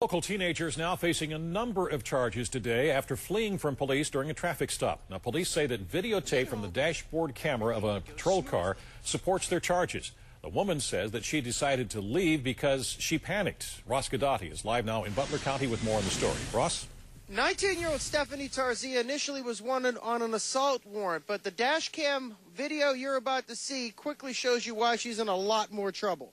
Local teenagers now facing a number of charges today after fleeing from police during a traffic stop. Now, police say that videotape from the dashboard camera of a patrol car supports their charges. The woman says that she decided to leave because she panicked. Ross Gadati is live now in Butler County with more on the story. Ross? 19-year-old Stephanie Tarzia initially was wanted on an assault warrant, but the dash cam video you're about to see quickly shows you why she's in a lot more trouble.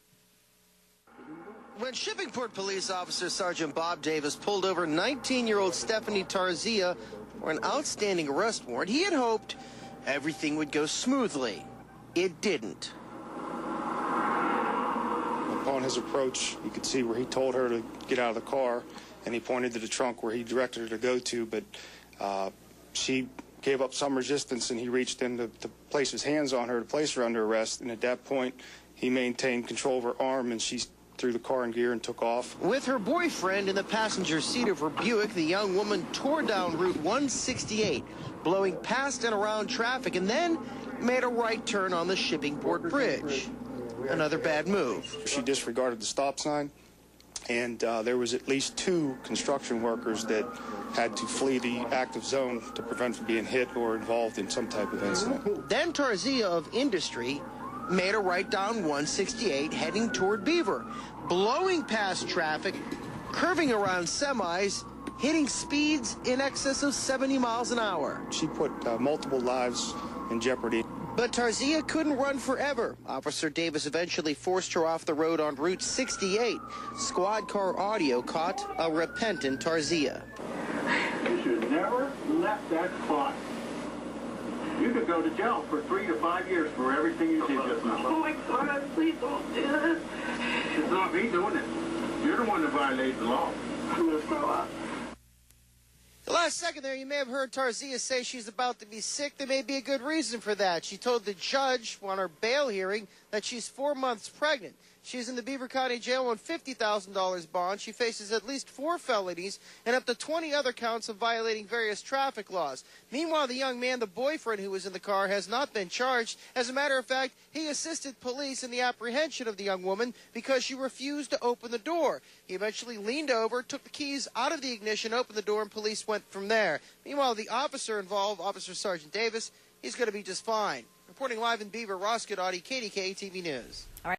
When Shippingport police officer Sergeant Bob Davis pulled over 19-year-old Stephanie Tarzia for an outstanding arrest warrant, he had hoped everything would go smoothly. It didn't. Upon his approach, you could see where he told her to get out of the car, and he pointed to the trunk where he directed her to go to, but she gave up some resistance, and he reached in to place his hands on her to place her under arrest, and at that point, he maintained control of her arm, and she threw the car in gear and took off. With her boyfriend in the passenger seat of her Buick, the young woman tore down Route 168, blowing past and around traffic, and then made a right turn on the Shippingport Bridge. Another bad move. She disregarded the stop sign, and there was at least 2 construction workers that had to flee the active zone to prevent from being hit or involved in some type of incident. Then Tarzia of Industry made a right down 168 heading toward Beaver, blowing past traffic, curving around semis, hitting speeds in excess of 70 miles an hour. She put multiple lives in jeopardy. But Tarzia couldn't run forever. Officer Davis eventually forced her off the road on Route 68. Squad car audio caught a repentant Tarzia. You should never let that spot. You could go to jail for 3 to 5 years for everything you did just now. Oh my God, please don't do this. It's not me doing it. You're the one that violated the law. I'm going to throw up. The last second there, you may have heard Tarzia say she's about to be sick. There may be a good reason for that. She told the judge on her bail hearing that she's 4 months pregnant. She's in the Beaver County Jail on $50,000 bond. She faces at least 4 felonies and up to 20 other counts of violating various traffic laws. Meanwhile, the young man, the boyfriend who was in the car, has not been charged. As a matter of fact, he assisted police in the apprehension of the young woman because she refused to open the door. He eventually leaned over, took the keys out of the ignition, opened the door, and police went from there. Meanwhile, the officer involved, Officer Sergeant Davis, he's going to be just fine. Reporting live in Beaver, Ross Gadati, KDK TV News.